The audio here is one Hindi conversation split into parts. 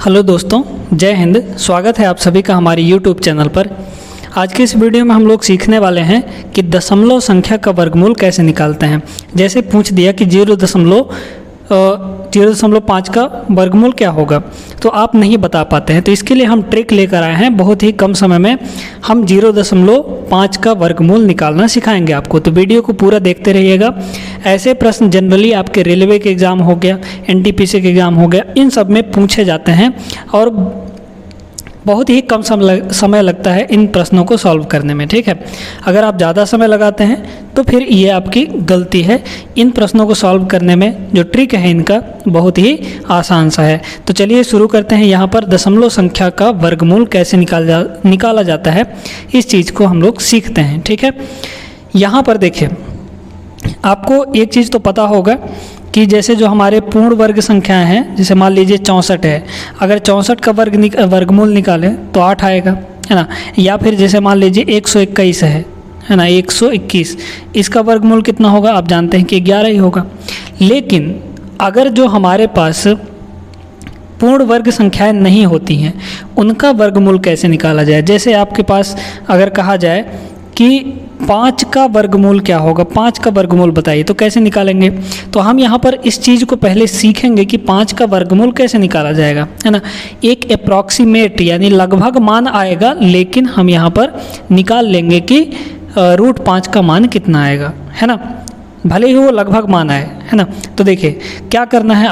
हेलो दोस्तों, जय हिंद। स्वागत है आप सभी का हमारे यूट्यूब चैनल पर। आज के इस वीडियो में हम लोग सीखने वाले हैं कि दशमलव संख्या का वर्गमूल कैसे निकालते हैं। जैसे पूछ दिया कि 0.5 का वर्गमूल क्या होगा, तो आप नहीं बता पाते हैं, तो इसके लिए हम ट्रिक लेकर आए हैं। बहुत ही कम समय में हम 0.5 का वर्गमूल निकालना सिखाएंगे आपको, तो वीडियो को पूरा देखते रहिएगा। ऐसे प्रश्न जनरली आपके रेलवे के एग्ज़ाम हो गया, एनटीपीसी के एग्ज़ाम हो गया, इन सब में पूछे जाते हैं और बहुत ही कम समय लगता है इन प्रश्नों को सॉल्व करने में। ठीक है, अगर आप ज़्यादा समय लगाते हैं तो फिर ये आपकी गलती है। इन प्रश्नों को सॉल्व करने में जो ट्रिक है इनका बहुत ही आसान सा है। तो चलिए शुरू करते हैं। यहाँ पर दशमलव संख्या का वर्गमूल कैसे निकाला जाता है, इस चीज़ को हम लोग सीखते हैं। ठीक है, यहाँ पर देखिए, आपको एक चीज़ तो पता होगा कि जैसे जो हमारे पूर्ण वर्ग संख्याएं हैं, जैसे मान लीजिए 64 है, अगर 64 का वर्गमूल निकालें तो 8 आएगा, है ना। या फिर जैसे मान लीजिए 121 है ना, 121, इसका वर्गमूल कितना होगा, आप जानते हैं कि 11 ही होगा। लेकिन अगर जो हमारे पास पूर्ण वर्ग संख्याएं नहीं होती हैं, उनका वर्गमूल कैसे निकाला जाए। जैसे आपके पास अगर कहा जाए कि 5 का वर्गमूल क्या होगा, 5 का वर्गमूल बताइए, तो कैसे निकालेंगे। तो हम यहाँ पर इस चीज़ को पहले सीखेंगे कि 5 का वर्गमूल कैसे निकाला जाएगा, है ना। एक अप्रॉक्सीमेट यानी लगभग मान आएगा, लेकिन हम यहाँ पर निकाल लेंगे कि √5 का मान कितना आएगा, है ना, भले ही वो लगभग मान आए, है ना। तो देखिए क्या करना है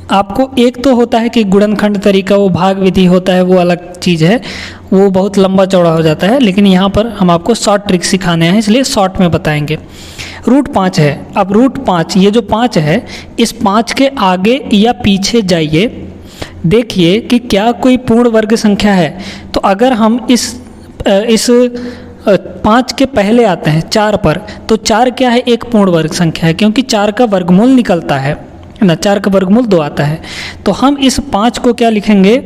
आपको एक तो होता है कि गुणनखंड तरीका, वो भाग विधि होता है, वो अलग चीज़ है, वो बहुत लंबा चौड़ा हो जाता है। लेकिन यहाँ पर हम आपको शॉर्ट ट्रिक सिखाने हैं, इसलिए शॉर्ट में बताएंगे। √5 है, अब √5, ये जो 5 है, इस 5 के आगे या पीछे जाइए, देखिए कि क्या कोई पूर्ण वर्ग संख्या है। तो अगर हम इस 5 के पहले आते हैं 4 पर, तो 4 क्या है, एक पूर्ण वर्ग संख्या है, क्योंकि 4 का वर्गमूल निकलता है ना, 4 का वर्गमूल 2 आता है। तो हम इस 5 को क्या लिखेंगे,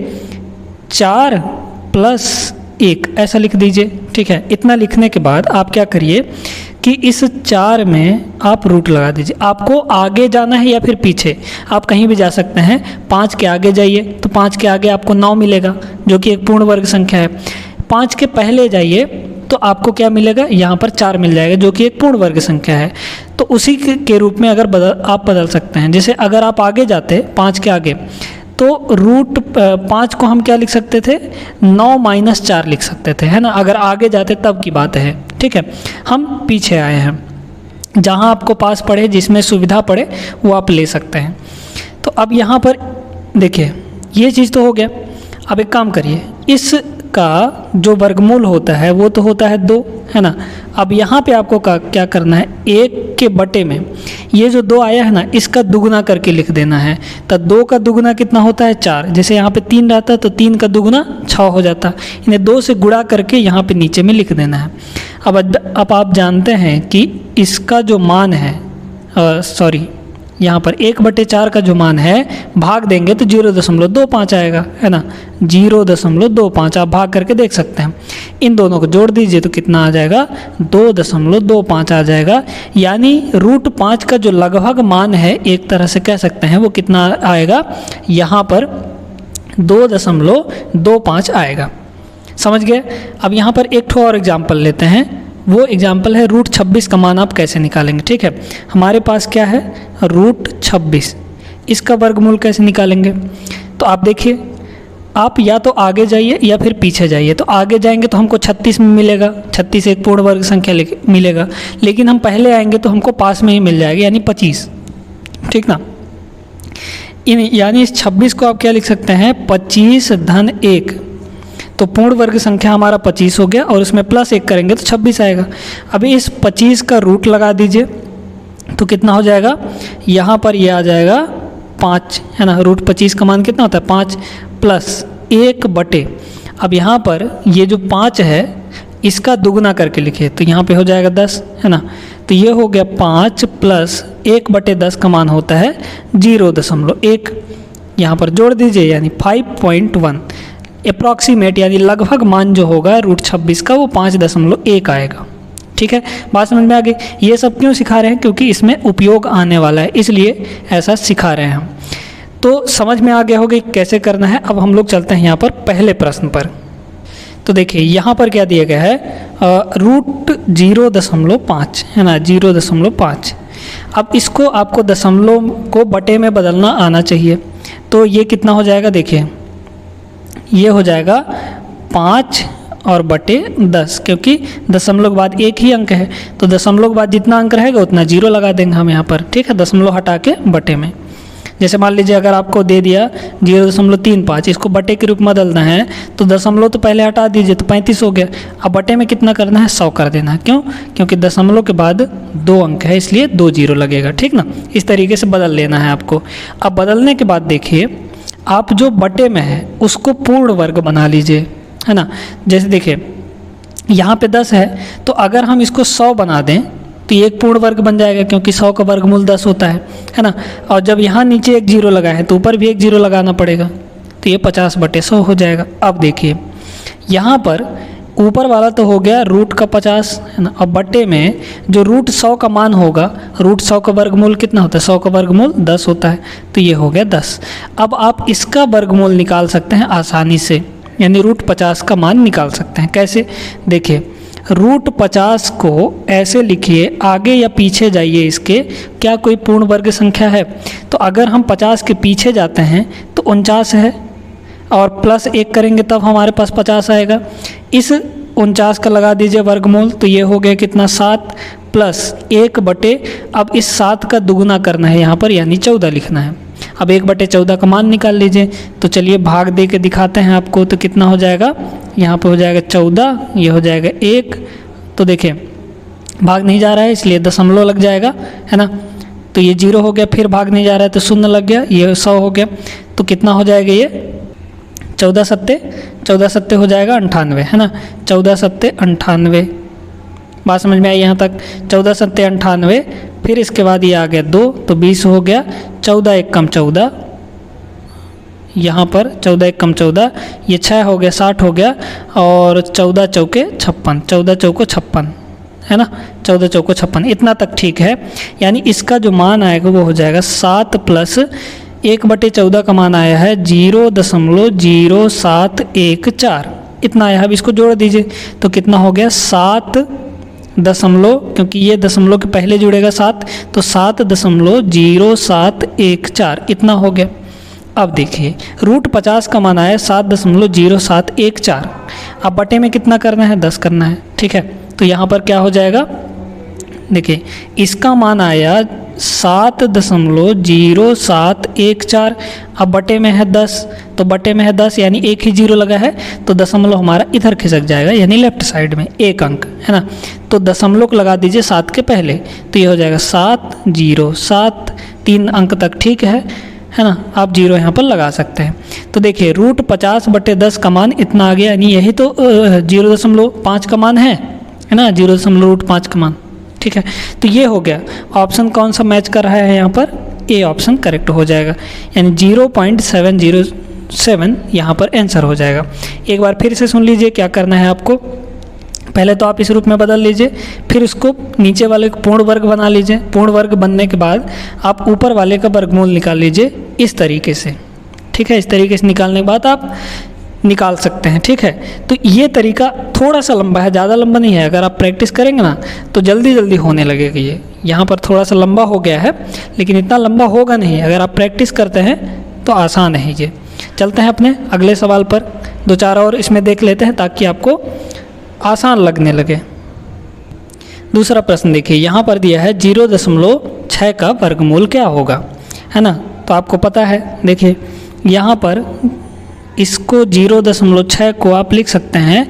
4 + 1 ऐसा लिख दीजिए। ठीक है, इतना लिखने के बाद आप क्या करिए कि इस 4 में आप रूट लगा दीजिए। आपको आगे जाना है या फिर पीछे, आप कहीं भी जा सकते हैं। 5 के आगे जाइए तो 5 के आगे आपको 9 मिलेगा, जो कि एक पूर्ण वर्ग संख्या है। 5 के पहले जाइए तो आपको क्या मिलेगा, यहाँ पर 4 मिल जाएगा, जो कि एक पूर्ण वर्ग संख्या है। तो उसी के रूप में अगर आप बदल सकते हैं। जैसे अगर आप आगे जाते 5 के आगे, तो √5 को हम क्या लिख सकते थे, 9 - 4 लिख सकते थे, है ना। अगर आगे जाते तब की बात है। ठीक है, हम पीछे आए हैं, जहाँ आपको पास पड़े, जिसमें सुविधा पड़े वो आप ले सकते हैं। तो अब यहाँ पर देखिए, ये चीज़ तो हो गया। अब एक काम करिए, इसका जो वर्गमूल होता है वो तो होता है 2, है ना। अब यहाँ पे आपको क्या करना है, 1 के बटे में ये जो 2 आया है ना, इसका दुगुना करके लिख देना है। तो 2 का दुगुना कितना होता है, 4। जैसे यहाँ पे 3 रहता है तो 3 का दुगुना 6 हो जाता। इन्हें 2 से गुणा करके यहाँ पे नीचे में लिख देना है। अब आप जानते हैं कि इसका जो मान है, यहाँ पर 1/4 का जो मान है, भाग देंगे तो 0.25 आएगा, है ना। 0.25 आप भाग करके देख सकते हैं। इन दोनों को जोड़ दीजिए तो कितना आ जाएगा, 2.25 आ जाएगा। यानी √5 का जो लगभग मान है, एक तरह से कह सकते हैं, वो कितना आएगा, यहाँ पर 2.25 आएगा। समझ गए। अब यहाँ पर एक और एग्जाम्पल लेते हैं। वो एग्जाम्पल है √26 का मान आप कैसे निकालेंगे। ठीक है, हमारे पास क्या है, √26, इसका वर्गमूल कैसे निकालेंगे। तो आप देखिए, आप या तो आगे जाइए या फिर पीछे जाइए। तो आगे जाएंगे तो हमको 36 में मिलेगा, 36 एक पूर्ण वर्ग संख्या मिलेगा। लेकिन हम पहले आएंगे तो हमको पास में ही मिल जाएगा, यानी 25। ठीक ना, यानी इस 26 को आप क्या लिख सकते हैं, 25 - 1। तो पूर्ण वर्ग संख्या हमारा 25 हो गया, और उसमें +1 करेंगे तो 26 आएगा। अभी इस 25 का रूट लगा दीजिए तो कितना हो जाएगा, यहाँ पर ये आ जाएगा 5, है ना। √25 का मान कितना होता है, 5 + 1/। अब यहाँ पर ये जो 5 है, इसका दुगुना करके लिखिए तो यहाँ पे हो जाएगा 10, है ना। तो ये हो गया 5 + 1/10 का मान होता है 0.1। यहाँ पर जोड़ दीजिए, यानी 5.1। अप्रॉक्सीमेट यानी लगभग मान जो होगा √26 का, वो 5.1 आएगा। ठीक है, बात समझ में आ गई। ये सब क्यों सिखा रहे हैं, क्योंकि इसमें उपयोग आने वाला है, इसलिए ऐसा सिखा रहे हैं हम। तो समझ में आ गया होगा कि कैसे करना है। अब हम लोग चलते हैं यहाँ पर पहले प्रश्न पर। तो देखिए यहाँ पर क्या दिया गया है, रूट 0.5 है ना, 0.5। अब इसको आपको दशमलव को बटे में बदलना आना चाहिए। तो ये कितना हो जाएगा, देखिए ये हो जाएगा 5 और बटे 10, क्योंकि दशमलव के बाद एक ही अंक है, तो दशमलव के बाद जितना अंक रहेगा उतना 0 लगा देंगे हम यहाँ पर, ठीक है, दशमलव हटा के बटे में। जैसे मान लीजिए अगर आपको दे दिया 0.35, इसको बटे के रूप में बदलना है तो दशमलव तो पहले हटा दीजिए, तो 35 हो गया। अब बटे में कितना करना है, 100 कर देना है। क्यों? क्योंकि दशमलव के बाद 2 अंक है, इसलिए 2 0 लगेगा, ठीक ना। इस तरीके से बदल लेना है आपको। अब बदलने के बाद देखिए आप जो बटे में है उसको पूर्ण वर्ग बना लीजिए, है ना। जैसे देखिए यहाँ पे 10 है, तो अगर हम इसको 100 बना दें तो ये एक पूर्ण वर्ग बन जाएगा, क्योंकि 100 का वर्गमूल 10 होता है ना। और जब यहाँ नीचे एक 0 लगा है तो ऊपर भी एक 0 लगाना पड़ेगा, तो ये 50/100 हो जाएगा। अब देखिए यहाँ पर ऊपर वाला तो हो गया रूट का 50, है ना। अब बटे में जो रूट 100 का मान होगा, रूट 100 का वर्गमूल कितना होता है, 100 का वर्गमूल 10 होता है, तो ये हो गया 10। अब आप इसका वर्गमूल निकाल सकते हैं आसानी से, यानी रूट 50 का मान निकाल सकते हैं। कैसे? देखिए रूट 50 को ऐसे लिखिए, आगे या पीछे जाइए इसके, क्या कोई पूर्ण वर्ग संख्या है? तो अगर हम 50 के पीछे जाते हैं तो 49 है, और प्लस 1 करेंगे तब हमारे पास 50 आएगा। इस 49 का लगा दीजिए वर्गमूल, तो ये हो गया कितना, 7 प्लस 1 बटे, अब इस 7 का दुगुना करना है यहाँ पर, यानी 14 लिखना है। अब 1/14 का मान निकाल लीजिए। तो चलिए भाग दे के दिखाते हैं आपको, तो कितना हो जाएगा, यहाँ पे हो जाएगा 14, ये हो जाएगा 1। तो देखिए भाग नहीं जा रहा है इसलिए दशमलव लग जाएगा, है ना। तो ये 0 हो गया, फिर भाग नहीं जा रहा है तो 0 लग गया, ये 100 हो गया। तो कितना हो जाएगा ये 14 सत्ते हो जाएगा 98, है ना। 14 सत्ते 98, बात समझ में आई यहाँ तक। 14 सत्ते 98, फिर इसके बाद ये आ गया 2, तो 20 हो गया। 14 1 कम 14, यहाँ पर 14 1 कम 14, ये 6 हो गया, 60 हो गया। और 14 चौके 56, 14 चौको 56, है ना, 14 चौको 56, इतना तक ठीक है। यानी इसका जो मान आएगा वो हो जाएगा 7 प्लस 1/14 का मान आया है 0.0714, इतना आया है। अब इसको जोड़ दीजिए तो कितना हो गया, 7 दशमलव, क्योंकि ये दशमलव के पहले जुड़ेगा 7, तो 7.0714, इतना हो गया। अब देखिए रूट 50 का मान आया 7.0714। अब बटे में कितना करना है, 10 करना है, ठीक है। तो यहाँ पर क्या हो जाएगा, देखिए इसका मान आया 7.0714, अब बटे में है 10, तो बटे में है 10 यानी एक ही 0 लगा है, तो दशमलव हमारा इधर खिसक जाएगा, यानी लेफ्ट साइड में एक अंक, है ना। तो दशमलव को लगा दीजिए 7 के पहले, तो ये हो जाएगा 707, 3 अंक तक ठीक है ना। आप 0 यहाँ पर लगा सकते हैं। तो देखिए रूट 50/10 का मान इतना आ गया, यानी यही तो 0.5 का मान है ना, 0.5 का मान, ठीक है। तो ये हो गया। ऑप्शन कौन सा मैच कर रहा है यहाँ पर, ए ऑप्शन करेक्ट हो जाएगा, यानी 0.707 यहाँ पर आंसर हो जाएगा। एक बार फिर से सुन लीजिए क्या करना है आपको। पहले तो आप इस रूप में बदल लीजिए, फिर उसको नीचे वाले को पूर्ण वर्ग बना लीजिए। पूर्ण वर्ग बनने के बाद आप ऊपर वाले का वर्गमूल निकाल लीजिए इस तरीके से, ठीक है। इस तरीके से निकालने के बाद आप निकाल सकते हैं, ठीक है। तो ये तरीका थोड़ा सा लंबा है, ज़्यादा लंबा नहीं है। अगर आप प्रैक्टिस करेंगे ना तो जल्दी जल्दी होने लगेगा। ये यहाँ पर थोड़ा सा लंबा हो गया है, लेकिन इतना लंबा होगा नहीं। अगर आप प्रैक्टिस करते हैं तो आसान है ये। चलते हैं अपने अगले सवाल पर, 2-4 और इसमें देख लेते हैं ताकि आपको आसान लगने लगे। दूसरा प्रश्न देखिए, यहाँ पर दिया है 0.6 का वर्गमूल क्या होगा, है ना। तो आपको पता है, देखिए यहाँ पर इसको 0.6 को आप लिख सकते हैं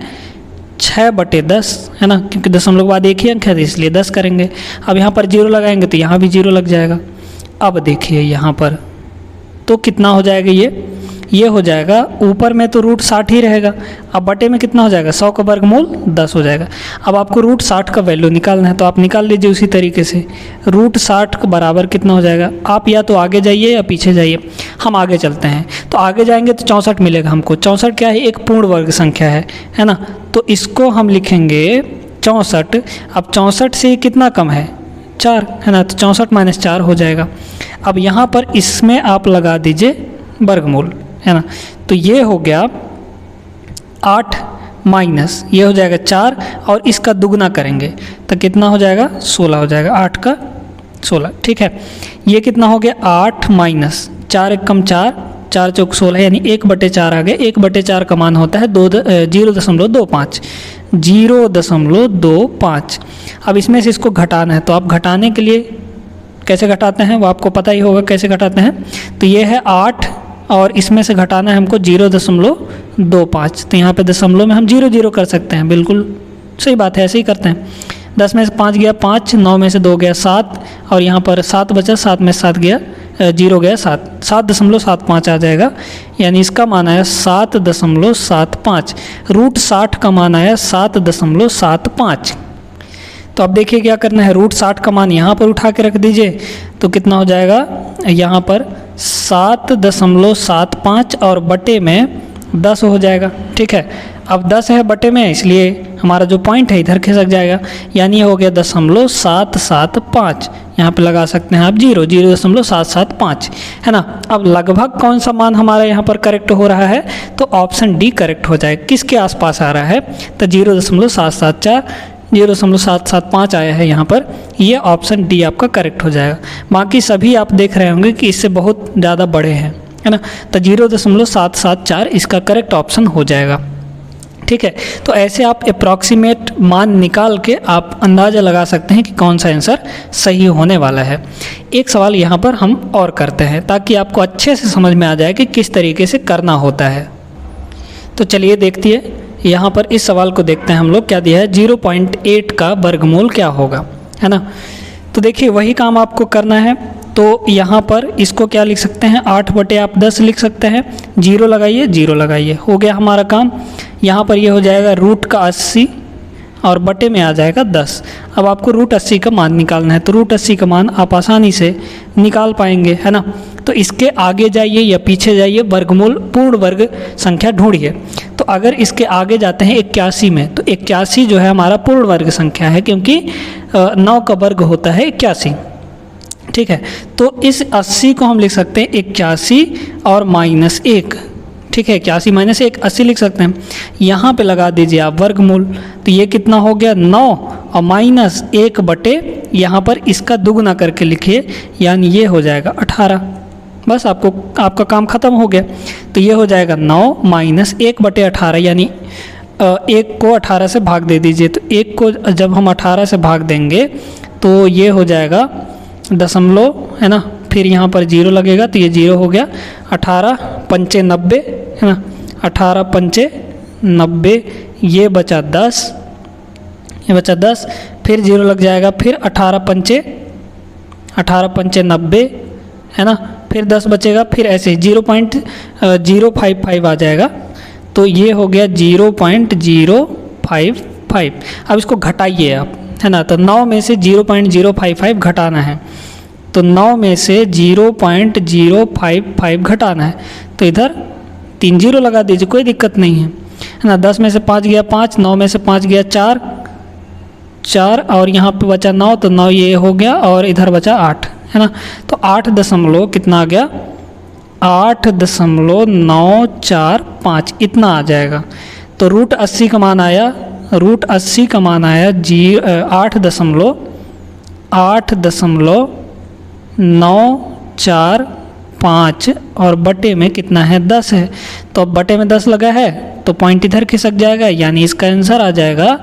6/10, है ना, क्योंकि दशमलव के बाद एक ही अंक है इसलिए 10 करेंगे। अब यहाँ पर 0 लगाएंगे तो यहाँ भी 0 लग जाएगा। अब देखिए यहाँ पर तो कितना हो जाएगा, ये हो जाएगा, ऊपर में तो रूट 60 ही रहेगा। अब बटे में कितना हो जाएगा, 100 का वर्गमूल 10 हो जाएगा। अब आपको रूट 60 का वैल्यू निकालना है, तो आप निकाल लीजिए उसी तरीके से। रूट 60 के बराबर कितना हो जाएगा, आप या तो आगे जाइए या पीछे जाइए। हम आगे चलते हैं, तो आगे जाएंगे तो 64 मिलेगा हमको। 64 क्या है, एक पूर्ण वर्ग संख्या है ना। तो इसको हम लिखेंगे 64। अब 64 से कितना कम है, 4 है ना, तो 64 माइनस 4 हो जाएगा। अब यहाँ पर इसमें आप लगा दीजिए वर्गमूल, है ना, तो ये हो गया 8 माइनस ये हो जाएगा 4 और इसका दुगना करेंगे तो कितना हो जाएगा 16 हो जाएगा, 8 का 16। ठीक है, ये कितना हो गया 8 माइनस 4 एक कम 4, 4 चौक 16 यानी 1/4 आ गया। 1/4 का मान होता है 0.25, 0.25। अब इसमें से इसको घटाना है, तो आप घटाने के लिए कैसे घटाते हैं वो आपको पता ही होगा कैसे घटाते हैं। तो ये है 8 और इसमें से घटाना है हमको 0.25, तो यहाँ पे दशमलव में हम 0 कर सकते हैं, बिल्कुल सही बात है, ऐसे ही करते हैं। 10 में से 5 गया 5, 9 में से 2 गया 7 और यहाँ पर 7 बचा, 7 में से 7 गया 0 गया 7, 7.75 आ जाएगा, यानी इसका मान आया 7.75। रूट 60 का मान आया 7.75। तो अब देखिए क्या करना है, रूट 60 का मान यहाँ पर उठा के रख दीजिए तो कितना हो जाएगा यहाँ पर 7.75 और बटे में 10 हो जाएगा। ठीक है, अब 10 है बटे में, इसलिए हमारा जो पॉइंट है इधर खिसक जाएगा, यानी ये हो गया 0.775। यहाँ पे लगा सकते हैं आप 0.775, है ना। अब लगभग कौन सा मान हमारा यहाँ पर करेक्ट हो रहा है, तो ऑप्शन डी करेक्ट हो जाएगा। किसके आसपास आ रहा है, तो 0.774, 0.775 आया है यहाँ पर, ये ऑप्शन डी आपका करेक्ट हो जाएगा। बाकी सभी आप देख रहे होंगे कि इससे बहुत ज़्यादा बड़े हैं, है ना, तो 0.774 इसका करेक्ट ऑप्शन हो जाएगा। ठीक है, तो ऐसे आप अप्रॉक्सीमेट मान निकाल के आप अंदाज़ा लगा सकते हैं कि कौन सा आंसर सही होने वाला है। एक सवाल यहाँ पर हम और करते हैं ताकि आपको अच्छे से समझ में आ जाए कि किस तरीके से करना होता है। तो चलिए देखती है, यहाँ पर इस सवाल को देखते हैं हम लोग, क्या दिया है 0.8 का वर्गमूल क्या होगा, है ना। तो देखिए वही काम आपको करना है, तो यहाँ पर इसको क्या लिख सकते हैं 8/10 लिख सकते हैं, 0 लगाइए 0 लगाइए, हो गया हमारा काम। यहाँ पर ये हो जाएगा रूट का 80 और बटे में आ जाएगा 10। अब आपको रूट 80 का मान निकालना है, तो रूट 80 का मान आप आसानी से निकाल पाएंगे, है ना। तो इसके आगे जाइए या पीछे जाइए, वर्गमूल पूर्ण वर्ग संख्या ढूंढिए। तो अगर इसके आगे जाते हैं 81 में, तो 81 जो है हमारा पूर्ण वर्ग संख्या है, क्योंकि 9 का वर्ग होता है 81। ठीक है, तो इस 80 को हम लिख सकते हैं 81 और -1। ठीक है, 81 - 1 80 लिख सकते हैं। यहाँ पे लगा दीजिए आप वर्गमूल, तो ये कितना हो गया 9 और -1 बटे यहाँ पर इसका दुगना करके लिखिए, यानी ये हो जाएगा 18। बस आपका काम ख़त्म हो गया। तो ये हो जाएगा 9 - 1/18, यानी 1 को 18 से भाग दे दीजिए। तो 1 को जब हम 18 से भाग देंगे तो ये हो जाएगा दशमलव, है ना, फिर यहाँ पर 0 लगेगा तो ये 0 हो गया। 18 पंचे 90, है ना, 18 पंचे 90, ये बचा 10, ये बचा 10, फिर 0 लग जाएगा, फिर 18 पंचे 90, है ना, फिर 10 बचेगा, फिर ऐसे 0.055 आ जाएगा। तो ये हो गया 0.055। अब इसको घटाइए आप, है ना, तो 9 में से 0.055 घटाना है, तो 9 में से 0.055 घटाना है, तो इधर 3 0 लगा दीजिए, कोई दिक्कत नहीं है ना। 10 में से 5 गया 5, 9 में से 5 गया 4 और यहाँ पे बचा 9, तो 9 ये हो गया और इधर बचा 8, है ना। तो 8 दशमलव कितना आ गया 8.945 इतना आ जाएगा। तो रूट 80 का मान आया 8.945 और बटे में कितना है 10 है, तो अब बटे में 10 लगा है तो पॉइंट इधर खिसक जाएगा, यानी इसका आंसर आ जाएगा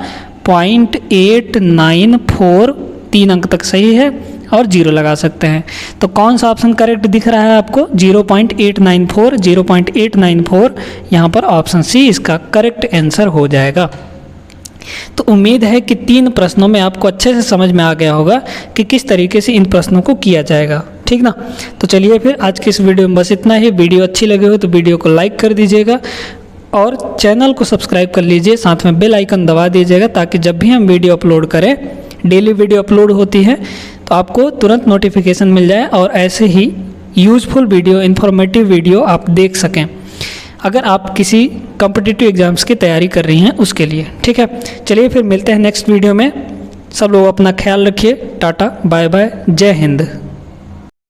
0.894। 3 अंक तक सही है और 0 लगा सकते हैं। तो कौन सा ऑप्शन करेक्ट दिख रहा है आपको 0.894 यहाँ पर ऑप्शन सी इसका करेक्ट आंसर हो जाएगा। तो उम्मीद है कि 3 प्रश्नों में आपको अच्छे से समझ में आ गया होगा कि किस तरीके से इन प्रश्नों को किया जाएगा, ठीक ना। तो चलिए फिर आज की इस वीडियो में बस इतना ही। वीडियो अच्छी लगी हो तो वीडियो को लाइक कर दीजिएगा और चैनल को सब्सक्राइब कर लीजिए, साथ में बेल आइकन दबा दीजिएगा ताकि जब भी हम वीडियो अपलोड करें, डेली वीडियो अपलोड होती है तो आपको तुरंत नोटिफिकेशन मिल जाए और ऐसे ही यूज़फुल वीडियो, इन्फॉर्मेटिव वीडियो आप देख सकें अगर आप किसी कॉम्पिटिटिव एग्जाम्स की तैयारी कर रही हैं उसके लिए। ठीक है, चलिए फिर मिलते हैं नेक्स्ट वीडियो में। सब लोग अपना ख्याल रखिए। टाटा बाय बाय, जय हिंद।